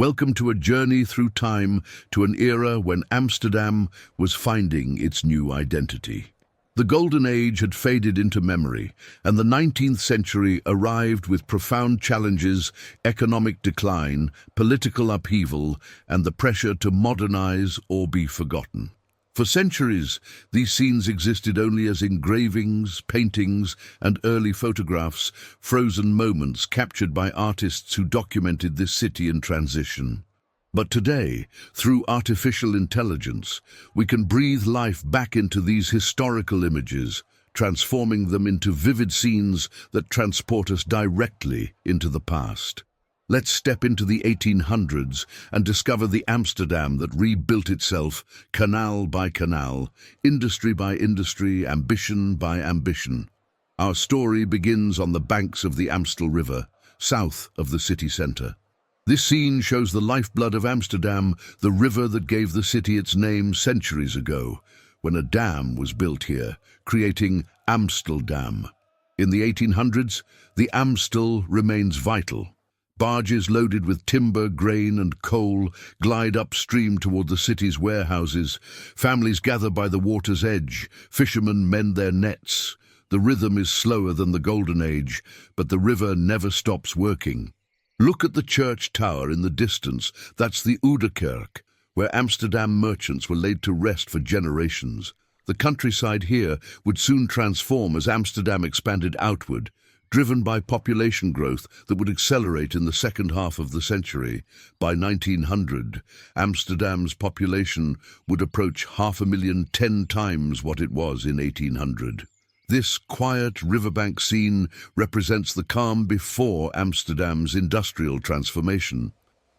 Welcome to a journey through time to an era when Amsterdam was finding its new identity. The Golden Age had faded into memory, and the 19th century arrived with profound challenges: economic decline, political upheaval, and the pressure to modernize or be forgotten. For centuries, these scenes existed only as engravings, paintings, and early photographs, frozen moments captured by artists who documented this city in transition. But today, through artificial intelligence, we can breathe life back into these historical images, transforming them into vivid scenes that transport us directly into the past. Let's step into the 1800s and discover the Amsterdam that rebuilt itself, canal by canal, industry by industry, ambition by ambition. Our story begins on the banks of the Amstel River, south of the city centre. This scene shows the lifeblood of Amsterdam, the river that gave the city its name centuries ago, when a dam was built here, creating Amsterdam. In the 1800s, the Amstel remains vital. Barges loaded with timber, grain, and coal glide upstream toward the city's warehouses. Families gather by the water's edge. Fishermen mend their nets. The rhythm is slower than the Golden Age, but the river never stops working. Look at the church tower in the distance. That's the Ouderkerk, where Amsterdam merchants were laid to rest for generations. The countryside here would soon transform as Amsterdam expanded outward, driven by population growth that would accelerate in the second half of the century. By 1900, Amsterdam's population would approach 500,000, 10 times what it was in 1800. This quiet riverbank scene represents the calm before Amsterdam's industrial transformation.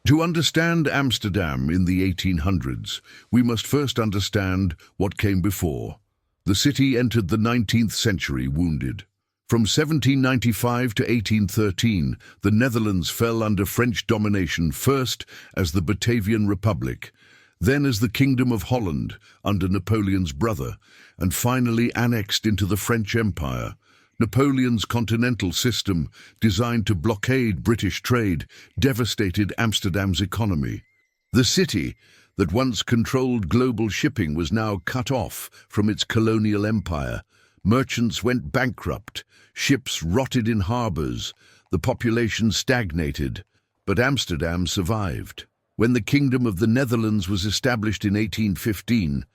To understand Amsterdam in the 1800s, we must first understand what came before. The city entered the 19th century wounded. From 1795 to 1813, the Netherlands fell under French domination, first as the Batavian Republic, then as the Kingdom of Holland under Napoleon's brother, and finally annexed into the French Empire. Napoleon's continental system, designed to blockade British trade, devastated Amsterdam's economy. The city, that once controlled global shipping, was now cut off from its colonial empire. Merchants went bankrupt, ships rotted in harbours, the population stagnated, but Amsterdam survived. When the Kingdom of the Netherlands was established in 1815,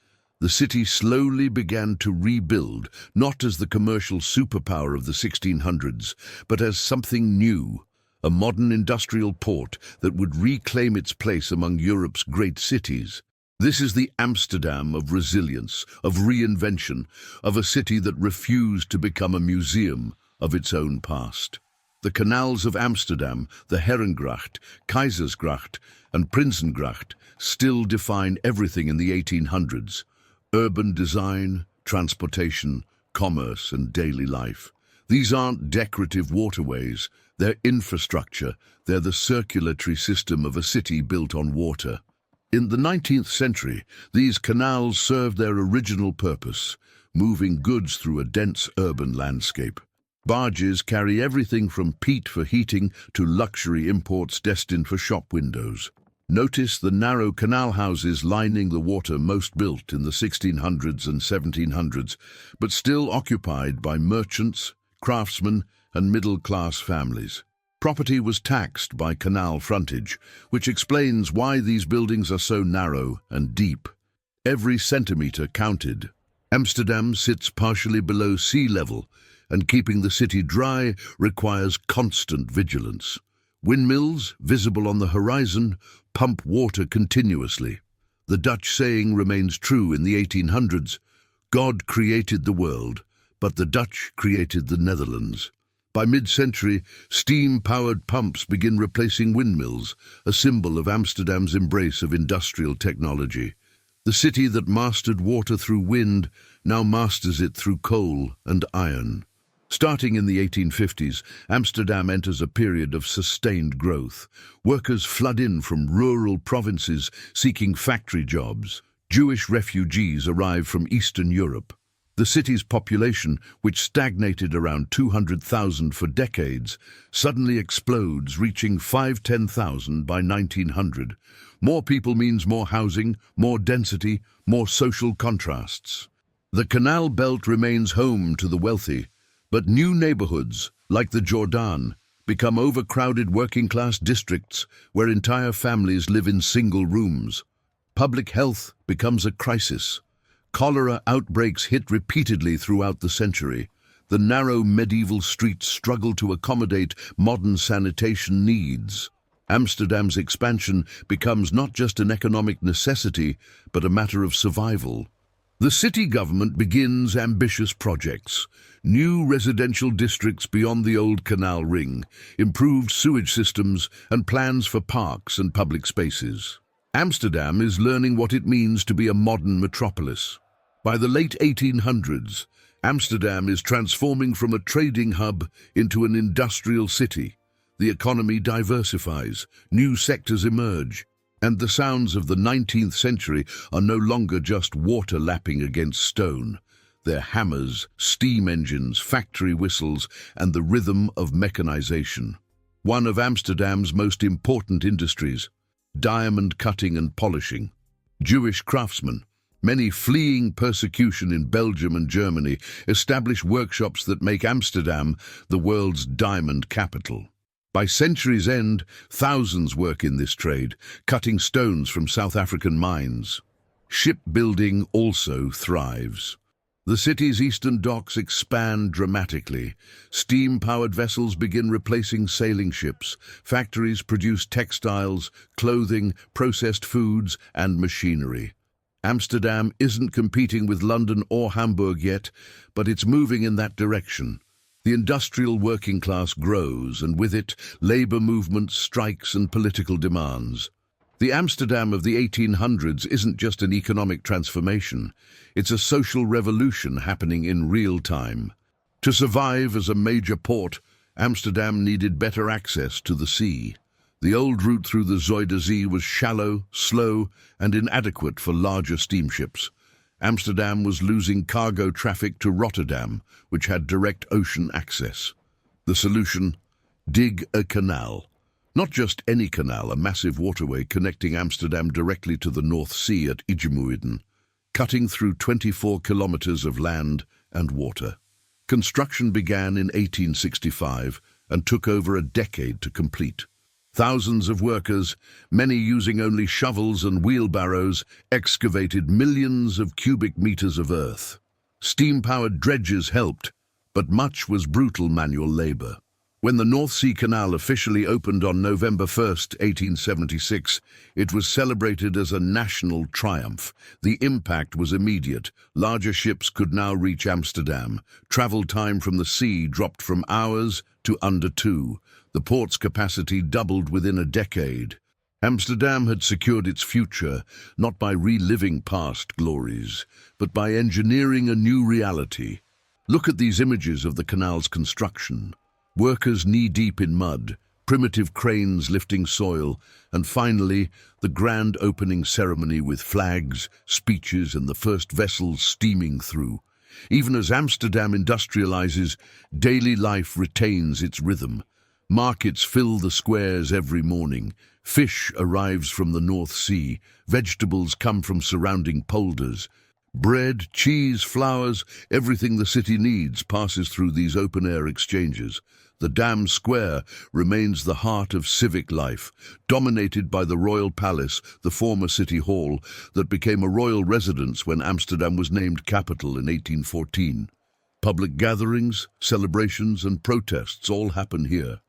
the city slowly began to rebuild, not as the commercial superpower of the 1600s, but as something new, a modern industrial port that would reclaim its place among Europe's great cities. This is the Amsterdam of resilience, of reinvention, of a city that refused to become a museum of its own past. The canals of Amsterdam, the Herengracht, Keizersgracht, and Prinsengracht, still define everything in the 1800s. Urban design, transportation, commerce, and daily life. These aren't decorative waterways, they're infrastructure. They're the circulatory system of a city built on water. In the 19th century, these canals served their original purpose, moving goods through a dense urban landscape. Barges carry everything from peat for heating to luxury imports destined for shop windows. Notice the narrow canal houses lining the water, most built in the 1600s and 1700s, but still occupied by merchants, craftsmen, and middle-class families. Property was taxed by canal frontage, which explains why these buildings are so narrow and deep. Every centimetre counted. Amsterdam sits partially below sea level, and keeping the city dry requires constant vigilance. Windmills, visible on the horizon, pump water continuously. The Dutch saying remains true in the 1800s: God created the world, but the Dutch created the Netherlands. By mid-century, steam-powered pumps begin replacing windmills, a symbol of Amsterdam's embrace of industrial technology. The city that mastered water through wind now masters it through coal and iron. Starting in the 1850s, Amsterdam enters a period of sustained growth. Workers flood in from rural provinces seeking factory jobs. Jewish refugees arrive from Eastern Europe. The city's population, which stagnated around 200,000 for decades, suddenly explodes, reaching 5–10,000 by 1900. More people means more housing, more density, more social contrasts. The canal belt remains home to the wealthy, but new neighborhoods, like the Jordan, become overcrowded working-class districts where entire families live in single rooms. Public health becomes a crisis. Cholera outbreaks hit repeatedly throughout the century. The narrow medieval streets struggle to accommodate modern sanitation needs. Amsterdam's expansion becomes not just an economic necessity, but a matter of survival. The city government begins ambitious projects. New residential districts beyond the old canal ring, improved sewage systems, and plans for parks and public spaces. Amsterdam is learning what it means to be a modern metropolis. By the late 1800s, Amsterdam is transforming from a trading hub into an industrial city. The economy diversifies, new sectors emerge, and the sounds of the 19th century are no longer just water lapping against stone. They're hammers, steam engines, factory whistles, and the rhythm of mechanization. One of Amsterdam's most important industries, diamond cutting and polishing. Jewish craftsmen, many fleeing persecution in Belgium and Germany, establish workshops that make Amsterdam the world's diamond capital. By century's end, thousands work in this trade, cutting stones from South African mines. Shipbuilding also thrives. The city's eastern docks expand dramatically. Steam-powered vessels begin replacing sailing ships. Factories produce textiles, clothing, processed foods, and machinery. Amsterdam isn't competing with London or Hamburg yet, but it's moving in that direction. The industrial working class grows, and with it, labor movements, strikes, and political demands. The Amsterdam of the 1800s isn't just an economic transformation. It's a social revolution happening in real time. To survive as a major port, Amsterdam needed better access to the sea. The old route through the Zuiderzee was shallow, slow, and inadequate for larger steamships. Amsterdam was losing cargo traffic to Rotterdam, which had direct ocean access. The solution? Dig a canal. Not just any canal, a massive waterway connecting Amsterdam directly to the North Sea at IJmuiden, cutting through 24 kilometers of land and water. Construction began in 1865 and took over a decade to complete. Thousands of workers, many using only shovels and wheelbarrows, excavated millions of cubic meters of earth. Steam-powered dredges helped, but much was brutal manual labor. When the North Sea Canal officially opened on November 1, 1876, it was celebrated as a national triumph. The impact was immediate. Larger ships could now reach Amsterdam. Travel time from the sea dropped from hours to under 2. The port's capacity doubled within a decade. Amsterdam had secured its future, not by reliving past glories, but by engineering a new reality. Look at these images of the canal's construction. Workers knee-deep in mud, primitive cranes lifting soil, and finally, the grand opening ceremony with flags, speeches, and the first vessels steaming through. Even as Amsterdam industrializes, daily life retains its rhythm. Markets fill the squares every morning. Fish arrives from the North Sea. Vegetables come from surrounding polders. Bread, cheese, flowers, everything the city needs passes through these open-air exchanges. The Dam Square remains the heart of civic life, dominated by the Royal Palace, the former city hall, that became a royal residence when Amsterdam was named capital in 1814. Public gatherings, celebrations, and protests all happen here.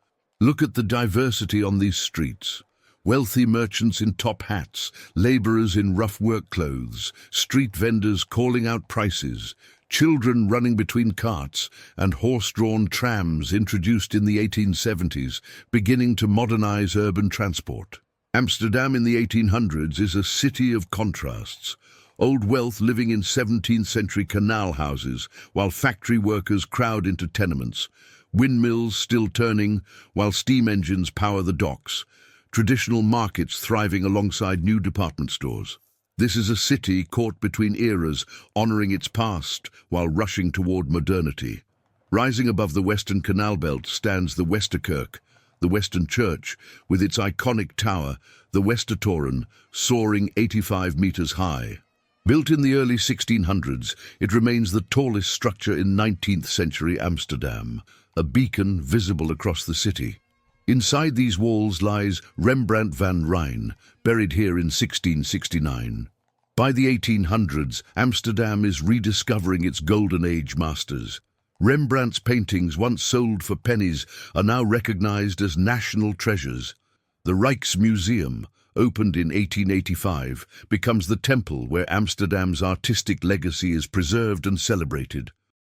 Look at the diversity on these streets. Wealthy merchants in top hats, laborers in rough work clothes, street vendors calling out prices, children running between carts, and horse-drawn trams introduced in the 1870s, beginning to modernize urban transport. Amsterdam in the 1800s is a city of contrasts. Old wealth living in 17th-century canal houses, while factory workers crowd into tenements. Windmills still turning, while steam engines power the docks. Traditional markets thriving alongside new department stores. This is a city caught between eras, honoring its past while rushing toward modernity. Rising above the Western Canal Belt stands the Westerkerk, the Western Church, with its iconic tower, the Westertoren, soaring 85 meters high. Built in the early 1600s, it remains the tallest structure in 19th century Amsterdam, a beacon visible across the city. Inside these walls lies Rembrandt van Rijn, buried here in 1669. By the 1800s, Amsterdam is rediscovering its Golden Age masters. Rembrandt's paintings, once sold for pennies, are now recognized as national treasures. The Rijksmuseum, opened in 1885, becomes the temple where Amsterdam's artistic legacy is preserved and celebrated.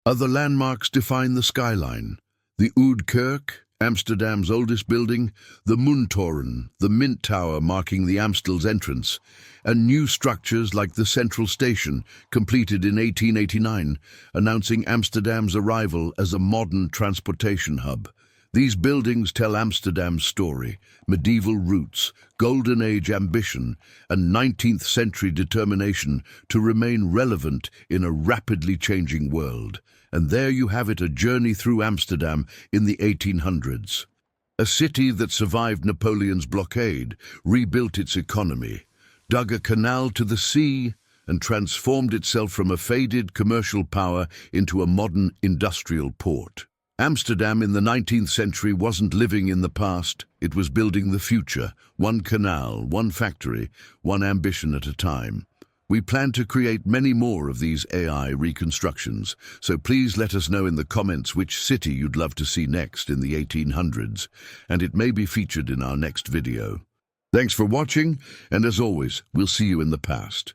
Other landmarks define the skyline. The Oude Kerk, Amsterdam's oldest building, the Muntoren, the Mint Tower marking the Amstel's entrance, and new structures like the Central Station, completed in 1889, announcing Amsterdam's arrival as a modern transportation hub. These buildings tell Amsterdam's story, medieval roots, Golden Age ambition, and 19th century determination to remain relevant in a rapidly changing world. And there you have it, a journey through Amsterdam in the 1800s. A city that survived Napoleon's blockade, rebuilt its economy, dug a canal to the sea, and transformed itself from a faded commercial power into a modern industrial port. Amsterdam in the 19th century wasn't living in the past, it was building the future, one canal, one factory, one ambition at a time. We plan to create many more of these AI reconstructions, so please let us know in the comments which city you'd love to see next in the 1800s, and it may be featured in our next video. Thanks for watching, and as always, we'll see you in the past.